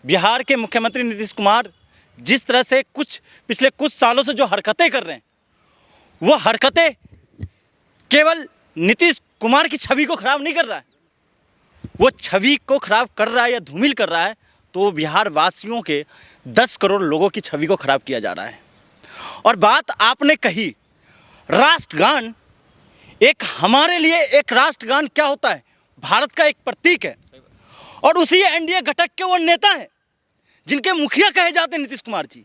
बिहार के मुख्यमंत्री नीतीश कुमार जिस तरह से पिछले कुछ सालों से जो हरकतें कर रहे हैं, वो हरकतें केवल नीतीश कुमार की छवि को खराब नहीं कर रहा है, वो छवि को खराब कर रहा है या धूमिल कर रहा है तो बिहार वासियों के 10 करोड़ लोगों की छवि को खराब किया जा रहा है। और बात आपने कही राष्ट्रगान, एक हमारे लिए एक राष्ट्रगान क्या होता है, भारत का एक प्रतीक है और उसी एनडीए घटक के वो नेता हैं जिनके मुखिया कहे जाते हैं नीतीश कुमार जी,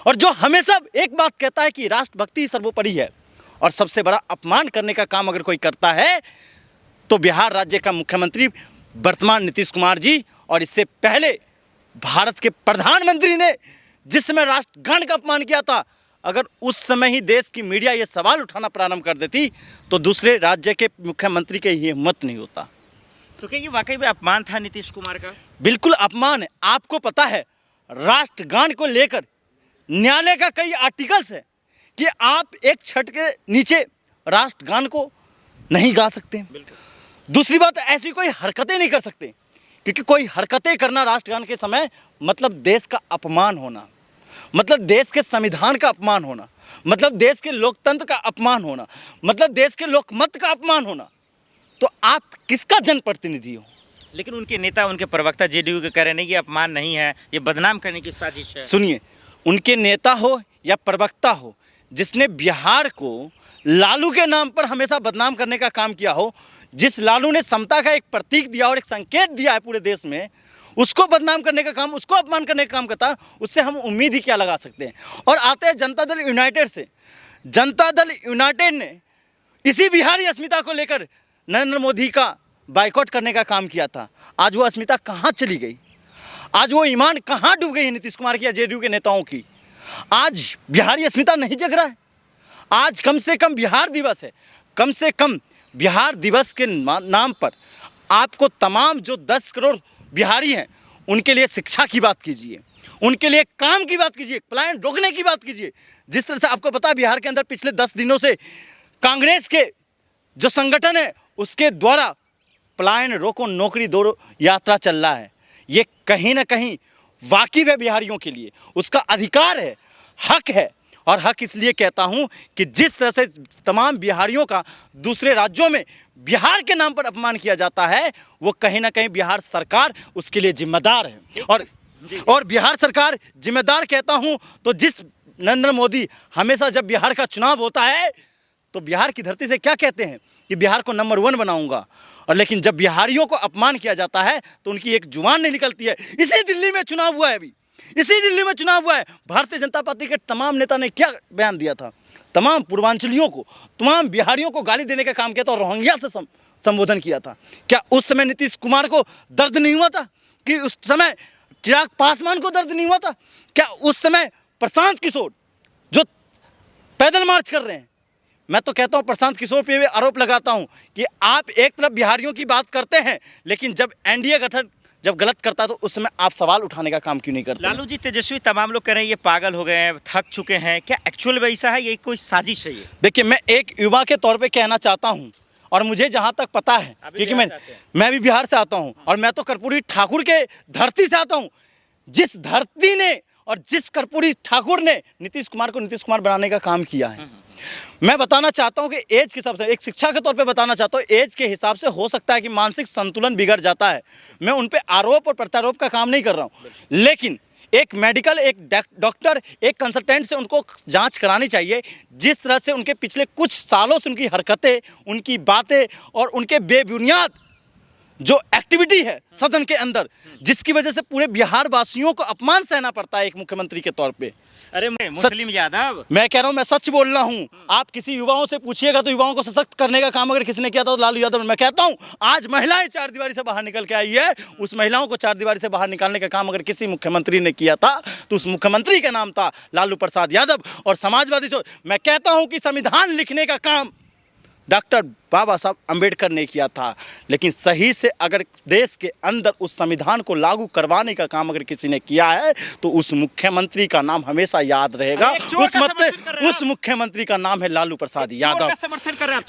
और जो हमेशा एक बात कहता है कि राष्ट्रभक्ति सर्वोपरि है। और सबसे बड़ा अपमान करने का काम अगर कोई करता है तो बिहार राज्य का मुख्यमंत्री वर्तमान नीतीश कुमार जी, और इससे पहले भारत के प्रधानमंत्री ने जिस समय राष्ट्रगान का अपमान किया था, अगर उस समय ही देश की मीडिया ये सवाल उठाना प्रारंभ कर देती तो दूसरे राज्य के मुख्यमंत्री के ये हिम्मत नहीं होता। तो क्या ये वाकई में अपमान था नीतीश कुमार का? बिल्कुल अपमान है। आपको पता है राष्ट्रगान को लेकर न्यायालय का कई आर्टिकल्स है कि आप एक छत के नीचे राष्ट्रगान को नहीं गा सकते। दूसरी बात, ऐसी कोई हरकतें नहीं कर सकते, क्योंकि कोई हरकतें करना राष्ट्रगान के समय मतलब देश का अपमान होना, मतलब देश के संविधान का अपमान होना, मतलब देश के लोकतंत्र का अपमान होना, मतलब देश के लोकमत का अपमान होना। तो आप किसका जनप्रतिनिधि हो? लेकिन उनके नेता, उनके प्रवक्ता जेडीयू के कह रहे हैं ये अपमान नहीं है, ये बदनाम करने की साजिश है। सुनिए, उनके नेता हो या प्रवक्ता हो, जिसने बिहार को लालू के नाम पर हमेशा बदनाम करने का काम किया हो, जिस लालू ने समता का एक प्रतीक दिया और एक संकेत दिया है पूरे देश में, उसको बदनाम करने का काम, उसको अपमान करने का काम करता है, उससे हम उम्मीद ही क्या लगा सकते हैं। और आते हैं जनता दल यूनाइटेड से। जनता दल यूनाइटेड ने इसी बिहारी अस्मिता को लेकर नरेंद्र मोदी का बाइकआउट करने का काम किया था। आज वो अस्मिता कहाँ चली गई? आज वो ईमान कहाँ डूब गई है नीतीश कुमार की या जेडीयू के नेताओं की? आज बिहारी अस्मिता नहीं जग रहा है। आज कम से कम बिहार दिवस है, कम से कम बिहार दिवस के नाम पर आपको तमाम जो 10 करोड़ बिहारी हैं उनके लिए शिक्षा की बात कीजिए, उनके लिए काम की बात कीजिए, पलायन रोकने की बात कीजिए। जिस तरह से आपको पता है बिहार के अंदर पिछले 10 दिनों से कांग्रेस के जो संगठन है उसके द्वारा पलायन रोको नौकरी दो यात्रा चल रहा है। ये कहीं ना कहीं वाकिफ है बिहारियों के लिए, उसका अधिकार है, हक है। और हक इसलिए कहता हूं कि जिस तरह से तमाम बिहारियों का दूसरे राज्यों में बिहार के नाम पर अपमान किया जाता है, वो कहीं ना कहीं बिहार सरकार उसके लिए जिम्मेदार है। और बिहार सरकार जिम्मेदार कहता हूं तो जिस नरेंद्र मोदी हमेशा जब बिहार का चुनाव होता है तो बिहार की धरती से क्या कहते हैं कि बिहार को नंबर 1 बनाऊंगा, और लेकिन जब बिहारियों को अपमान किया जाता है तो उनकी एक जुबान नहीं निकलती है। इसी दिल्ली में चुनाव हुआ है, अभी इसी दिल्ली में चुनाव हुआ है। भारतीय जनता पार्टी के तमाम नेता ने क्या बयान दिया था? तमाम पूर्वांचलियों को, तमाम बिहारियों को गाली देने का काम किया था और रोहिंग्या से संबोधन किया था। क्या उस समय नीतीश कुमार को दर्द नहीं हुआ था? कि उस समय चिराग पासवान को दर्द नहीं हुआ था? क्या उस समय प्रशांत किशोर जो पैदल मार्च कर रहे हैं, मैं तो कहता हूं प्रशांत किशोर पे भी आरोप लगाता हूं कि आप एक तरफ बिहारियों की बात करते हैं, लेकिन जब एनडीए गठन जब गलत करता है तो उस समय आप सवाल उठाने का काम क्यों नहीं करते? लालू जी, तेजस्वी, तमाम लोग कह रहे हैं ये पागल हो गए हैं, थक चुके हैं। क्या एक्चुअल में ऐसा है, ये कोई साजिश है? ये देखिए, मैं एक युवा के तौर पे कहना चाहता हूं, और मुझे जहां तक पता है, क्योंकि मैं भी बिहार से आता हूं और मैं तो कर्पूरी ठाकुर के धरती से आता हूं। जिस धरती ने और जिस कर्पूरी ठाकुर ने नीतीश कुमार को नीतीश कुमार बनाने का काम किया है, मैं बताना चाहता हूं कि एज के हिसाब से, एक शिक्षा के तौर पे बताना चाहता हूं, एज के हिसाब से हो सकता है कि मानसिक संतुलन बिगड़ जाता है। मैं उन पे आरोप और प्रत्यारोप का काम नहीं कर रहा हूं, लेकिन एक मेडिकल, एक डॉक्टर, एक कंसल्टेंट से उनको जांच करानी चाहिए। जिस तरह से उनके पिछले कुछ सालों से उनकी हरकतें, उनकी बातें और उनके बेबुनियाद जो एक्टिविटी है सदन के अंदर, जिसकी वजह से पूरे बिहार वासियों को अपमान सहना पड़ता है एक मुख्यमंत्री के तौर पे। अरे मुस्लिम यादव, मैं कह रहा हूं, मैं सच बोल रहा हूं। आप किसी युवाओं से पूछिएगा तो युवाओं को सशक्त करने का काम अगर किसी ने किया था तो लालू यादव। मैं कहता हूं आज महिलाएं चार दीवारी से बाहर निकल के आई है, उस महिलाओं को चार दीवारी से बाहर निकालने का काम अगर किसी मुख्यमंत्री ने किया था तो उस मुख्यमंत्री का नाम था लालू प्रसाद यादव। और समाजवादी मैं कहता हूं कि संविधान लिखने का काम डॉक्टर बाबा साहब अम्बेडकर ने किया था। लेकिन सही से अगर देश के अंदर उस संविधान को लागू करवाने का काम अगर किसी ने किया है तो उस मुख्यमंत्री का नाम हमेशा याद रहेगा। उस मुख्यमंत्री का नाम है लालू प्रसाद यादव।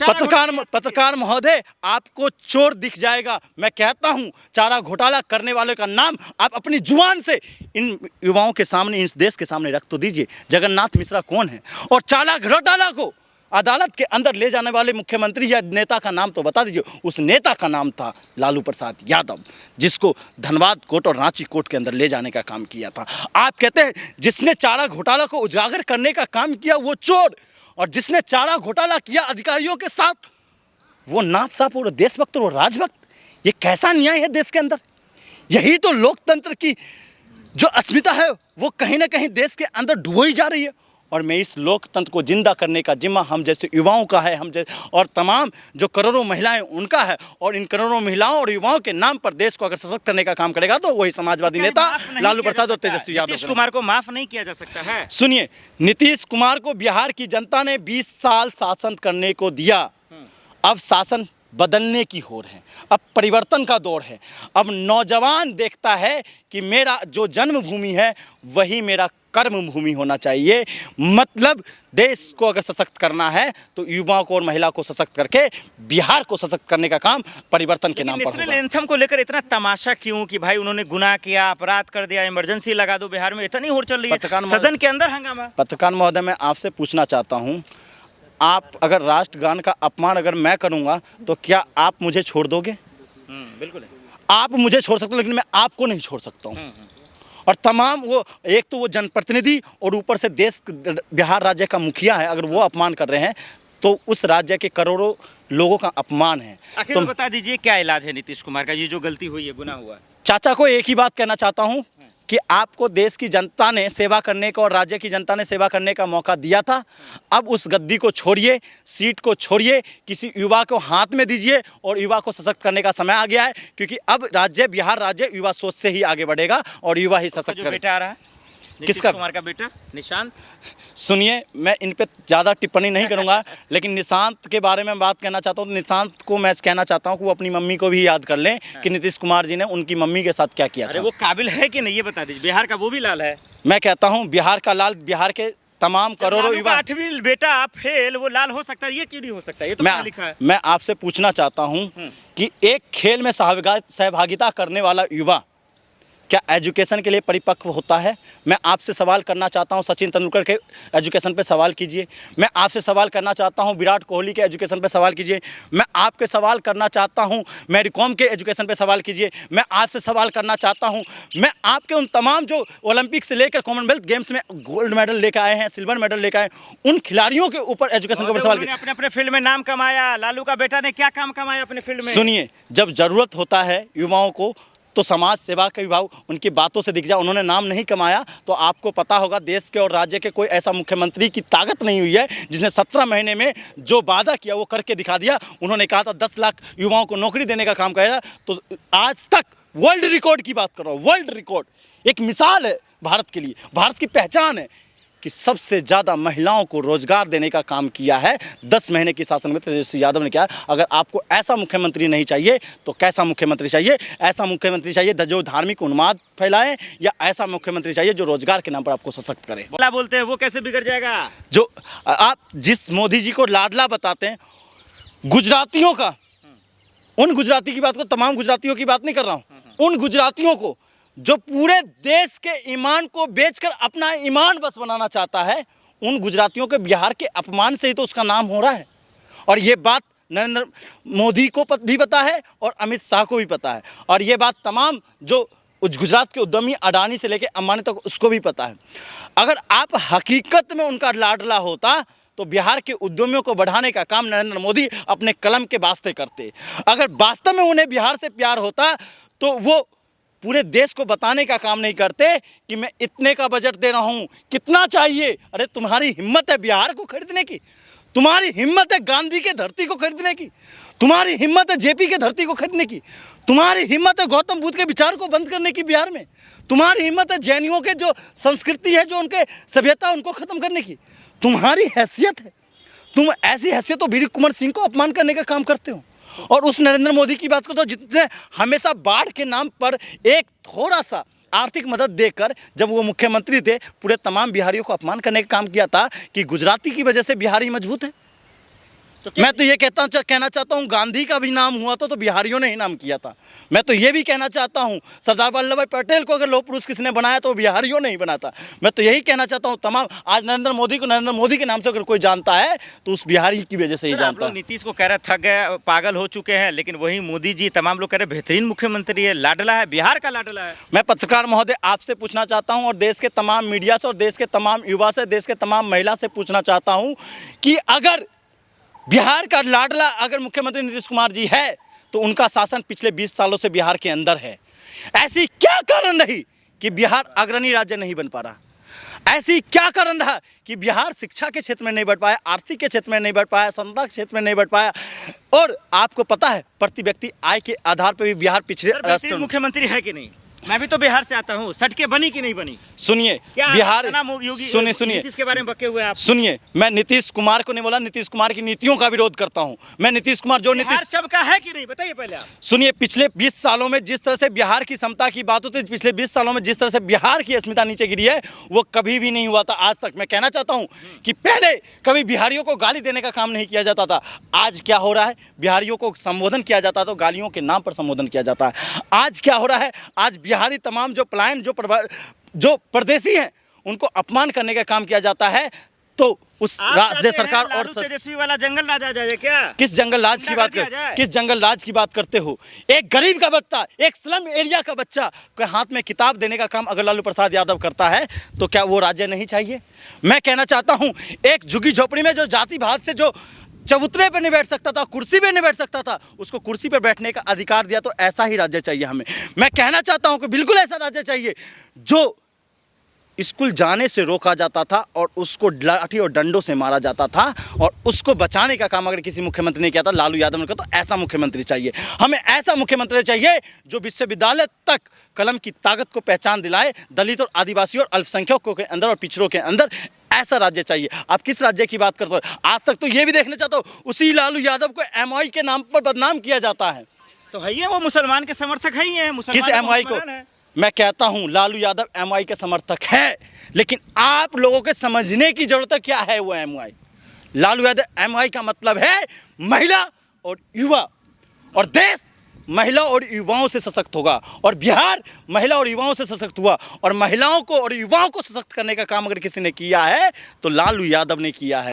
पत्रकार महोदय, आपको चोर दिख जाएगा। मैं कहता हूं, चारा घोटाला करने वाले का नाम आप अपनी जुबान से इन युवाओं के सामने, इस देश के सामने रख तो दीजिए। जगन्नाथ मिश्रा कौन है? और चारा घोटाला को अदालत के अंदर ले जाने वाले मुख्यमंत्री या नेता का नाम तो बता दीजिए। उस नेता का नाम था लालू प्रसाद यादव, जिसको धनबाद कोर्ट और रांची कोर्ट के अंदर ले जाने का काम किया था। आप कहते हैं जिसने चारा घोटाला को उजागर करने का काम किया वो चोर, और जिसने चारा घोटाला किया अधिकारियों के साथ वो नाफसाफ और देशभक्त और राजभक्त। ये कैसा न्याय है देश के अंदर? यही तो लोकतंत्र की जो अस्मिता है वो कहीं ना कहीं देश के अंदर डुबोई जा रही है। और मैं इस लोकतंत्र को जिंदा करने का जिम्मा हम जैसे युवाओं का है, हम जैसे और तमाम जो करोड़ों महिलाएं उनका है। और इन करोड़ों महिलाओं और युवाओं के नाम पर देश को अगर सशक्त करने का काम करेगा तो वही समाजवादी नेता लालू प्रसाद और तेजस्वी यादव। नीतीश कुमार को माफ नहीं किया जा सकता है। सुनिए, नीतीश कुमार को बिहार की जनता ने 20 साल शासन करने को दिया। अब शासन बदलने की होड़ है, अब परिवर्तन का दौर है। अब नौजवान देखता है कि मेरा जो जन्मभूमि है वही मेरा कर्म भूमि होना चाहिए। मतलब देश को अगर सशक्त करना है तो युवाओं को और महिला को सशक्त करके बिहार को सशक्त करने का काम परिवर्तन के नाम पर होगा। नेशनल एंथम को लेकर इतना तमाशा क्यों कि भाई उन्होंने गुनाह किया, अपराध कर दिया, इमरजेंसी लगा दो? बिहार में इतनी होड़ चल रही है, सदन के अंदर हंगामा। पत्रकार महोदय, मैं आपसे पूछना चाहता हूँ, आप अगर राष्ट्रगान का अपमान अगर मैं करूँगा तो क्या आप मुझे छोड़ दोगे? बिल्कुल आप मुझे छोड़ सकते हो, लेकिन मैं आपको नहीं छोड़ सकता हूँ। और तमाम वो, एक तो वो जनप्रतिनिधि और ऊपर से देश बिहार राज्य का मुखिया है, अगर वो अपमान कर रहे हैं तो उस राज्य के करोड़ों लोगों का अपमान है। आखिर तो बता दीजिए क्या इलाज है नीतीश कुमार का? ये जो गलती हुई है, गुनाह हुआ। चाचा को एक ही बात कहना चाहता हूँ कि आपको देश की जनता ने सेवा करने का और राज्य की जनता ने सेवा करने का मौका दिया था। अब उस गद्दी को छोड़िए, सीट को छोड़िए, किसी युवा को हाथ में दीजिए और युवा को सशक्त करने का समय आ गया है। क्योंकि अब राज्य, बिहार राज्य युवा सोच से ही आगे बढ़ेगा और युवा ही सशक्त करेगा। बेटा आ रहा है किसका? कुमार का बेटा निशांत। सुनिए, मैं इन पे ज़्यादा टिप्पणी नहीं करूंगा, लेकिन निशांत के बारे में बात कहना चाहता हूं। तो निशांत को मैं कहना चाहता हूं कि वो अपनी मम्मी को भी याद कर लें कि नीतीश कुमार जी ने उनकी मम्मी के साथ क्या किया था। अरे वो काबिल है कि नहीं, ये बता दीजिए। बिहार का वो भी लाल है। मैं कहता हूँ बिहार का लाल, बिहार के तमाम करोड़ों युवा। 8वीं बेटा फेल, वो लाल हो सकता है, ये क्यों नहीं हो सकता? ये तो लिखा है। मैं आपसे पूछना चाहता हूँ कि एक खेल में सहभागिता करने वाला युवा क्या एजुकेशन के लिए परिपक्व होता है? मैं आपसे सवाल करना चाहता हूं, सचिन तेंदुलकर के एजुकेशन पे सवाल कीजिए। मैं आपसे सवाल करना चाहता हूं, विराट कोहली के एजुकेशन पे सवाल कीजिए। मैं आपके सवाल करना चाहता हूं, मैरी कॉम के एजुकेशन पे सवाल कीजिए। मैं आपसे सवाल करना चाहता हूं, मैं आपके उन तमाम जो ओलंपिक से लेकर कॉमनवेल्थ गेम्स में गोल्ड मेडल लेकर आए हैं, सिल्वर मेडल लेकर आए, उन खिलाड़ियों के ऊपर एजुकेशन के ऊपर सवाल कीजिए। अपने फील्ड में नाम कमाया, लालू का बेटा ने क्या काम कमाया अपने फील्ड में? सुनिए, जब जरूरत होता है युवाओं को तो समाज सेवा का विभाग उनकी बातों से दिख जाए। उन्होंने नाम नहीं कमाया तो आपको पता होगा देश के और राज्य के कोई ऐसा मुख्यमंत्री की ताकत नहीं हुई है जिसने 17 महीने में जो वादा किया वो करके दिखा दिया। उन्होंने कहा था 10 लाख युवाओं को नौकरी देने का काम किया, तो आज तक वर्ल्ड रिकॉर्ड की बात कर रहा हूँ। वर्ल्ड रिकॉर्ड एक मिसाल है भारत के लिए, भारत की पहचान है कि सबसे ज़्यादा महिलाओं को रोजगार देने का काम किया है 10 महीने की शासन में तेजस्वी यादव ने किया। अगर आपको ऐसा मुख्यमंत्री नहीं चाहिए तो कैसा मुख्यमंत्री चाहिए? ऐसा मुख्यमंत्री चाहिए जो धार्मिक उन्माद फैलाए, या ऐसा मुख्यमंत्री चाहिए जो रोजगार के नाम पर आपको सशक्त करे? बोला बोलते हैं वो कैसे बिगड़ जाएगा? जो आप जिस मोदी जी को लाडला बताते हैं गुजरातियों का, उन गुजराती की बात को, तमाम गुजरातियों की बात नहीं कर रहा हूँ, उन गुजरातियों को जो पूरे देश के ईमान को बेचकर अपना ईमान बस बनाना चाहता है, उन गुजरातियों के बिहार के अपमान से ही तो उसका नाम हो रहा है। और ये बात नरेंद्र मोदी को भी पता है और अमित शाह को भी पता है, और ये बात तमाम जो गुजरात के उद्यमी अडानी से लेकर अंबानी तक उसको भी पता है। अगर आप हकीकत में उनका लाडला होता तो बिहार के उद्यमियों को बढ़ाने का काम नरेंद्र मोदी अपने कलम के वास्ते करते। अगर वास्तव में उन्हें बिहार से प्यार होता तो वो पूरे देश को बताने का काम नहीं करते कि मैं इतने का बजट दे रहा हूँ, कितना चाहिए। अरे तुम्हारी हिम्मत है बिहार को खरीदने की, तुम्हारी हिम्मत है गांधी के धरती को खरीदने की, तुम्हारी हिम्मत है जेपी के धरती को खरीदने की, तुम्हारी हिम्मत है गौतम बुद्ध के विचार को बंद करने की बिहार में, तुम्हारी हिम्मत है जैनियों के जो संस्कृति है, जो उनके सभ्यता, उनको ख़त्म करने की। तुम्हारी हैसियत है, तुम ऐसी हैसियत तो वीर कुंवर सिंह को अपमान करने का काम करते हो। और उस नरेंद्र मोदी की बात करते हो जितने हमेशा बाढ़ के नाम पर एक थोड़ा सा आर्थिक मदद देकर जब वो मुख्यमंत्री थे पूरे तमाम बिहारियों को अपमान करने का काम किया था कि गुजराती की वजह से बिहारी मजबूत है। तो मैं तो ये कहना चाहता हूँ गांधी का भी नाम हुआ था तो बिहारियों ने ही नाम किया था। मैं तो ये भी कहना चाहता हूँ सरदार वल्लभ भाई पटेल को अगर लौह पुरुष किसने बनाया तो बिहारियों ने ही बना था। मैं तो यही कहना चाहता हूँ तमाम आज नरेंद्र मोदी के नाम से अगर कोई जानता है तो उस बिहारी की वजह से ही जानता है। नीतीश को कह रहे थक गए पागल हो चुके हैं, लेकिन वही मोदी जी तमाम लोग कह रहे बेहतरीन मुख्यमंत्री है, लाडला है, बिहार का लाडला है। मैं पत्रकार महोदय आपसे पूछना चाहता हूँ और देश के तमाम मीडिया से और देश के तमाम युवा से देश के तमाम महिला से पूछना चाहता हूँ कि अगर बिहार का लाडला अगर मुख्यमंत्री नीतीश कुमार जी है तो उनका शासन पिछले 20 सालों से बिहार के अंदर है। ऐसी क्या कारण रही कि बिहार अग्रणी राज्य नहीं बन पा रहा? ऐसी क्या कारण रहा कि बिहार शिक्षा के क्षेत्र में नहीं बढ़ पाया, आर्थिक के क्षेत्र में नहीं बढ़ पाया, संस्था के क्षेत्र में नहीं बढ़ पाया? और आपको पता है प्रति व्यक्ति आय के आधार पर भी बिहार पिछड़े मुख्यमंत्री है कि नहीं? मैं भी तो बिहार से आता हूँ, सटके बनी कि नहीं बनी? सुनिए बिहार सुनिए इसके बारे में बके हुए आप सुनिए, मैं नीतीश कुमार को नहीं बोला, नीतीश कुमार की नीतियों का विरोध करता हूं। मैं नीतीश कुमार जो नीतीश चमका है कि नहीं बताइए पहले आप। सुनिए पिछले 20 सालों में जिस तरह से बिहार की क्षमता की बात होती है, पिछले 20 सालों में जिस तरह से बिहार की अस्मिता नीचे गिरी है वो कभी भी नहीं हुआ था आज तक। मैं कहना चाहता हूँ कि पहले कभी बिहारियों को गाली देने का काम नहीं किया जाता था। आज क्या हो रहा है? बिहारियों को संबोधन किया जाता तो गालियों के नाम पर संबोधन किया जाता है। आज क्या हो रहा है? आज बिहारी तमाम जो पलायन जो परदेसी हैं उनको अपमान करने का काम किया जाता है। तो उस राज्य सरकार और तेजस्वी वाला जंगल राज आ जाए क्या? किस जंगल राज की बात किस जंगल राज की बात करते हो? एक गरीब का बच्चा, एक स्लम एरिया का बच्चा के हाथ में किताब देने का काम अगर लालू प्रसाद यादव करता है तो क्या वो राज्य नहीं चाहिए? मैं कहना चाहता हूं एक झुग्गी झोपड़ी में जो जाति भात से जो चबूतरे पे नहीं बैठ सकता था, कुर्सी पे नहीं बैठ सकता था, उसको कुर्सी पे बैठने का अधिकार दिया। तो ऐसा ही राज्य चाहिए हमें। मैं कहना चाहता हूं कि बिल्कुल ऐसा राज्य चाहिए जो स्कूल जाने से रोका जाता था और उसको लाठी और डंडों से मारा जाता था और उसको बचाने का काम अगर किसी मुख्यमंत्री ने किया था, लालू यादव ने किया, तो ऐसा मुख्यमंत्री चाहिए हमें। ऐसा मुख्यमंत्री चाहिए जो विश्वविद्यालय तक कलम की ताकत को पहचान दिलाए, दलित और आदिवासी और अल्पसंख्यकों के अंदर और पिछड़ों के अंदर। ऐसा राज्य चाहिए। आप किस राज्य की बात करते हो? आज तक तो ये भी देखना चाहता हूँ उसी लालू यादव को एमआई के नाम पर बदनाम किया जाता है। तो है ये वो मुसलमान के समर्थक है ही है। किस एमआई को? मैं कहता हूं लालू यादव एमआई के समर्थक है, लेकिन आप लोगों के समझने की जरूरत है क्या है वो एमआई। लालू यादव एमआई का मतलब है महिला और युवा, और देश महिला और युवाओं से सशक्त होगा। और बिहार महिला और युवाओं से सशक्त हुआ, और महिलाओं को और युवाओं को सशक्त करने का काम अगर किसी ने किया है तो लालू यादव ने किया है।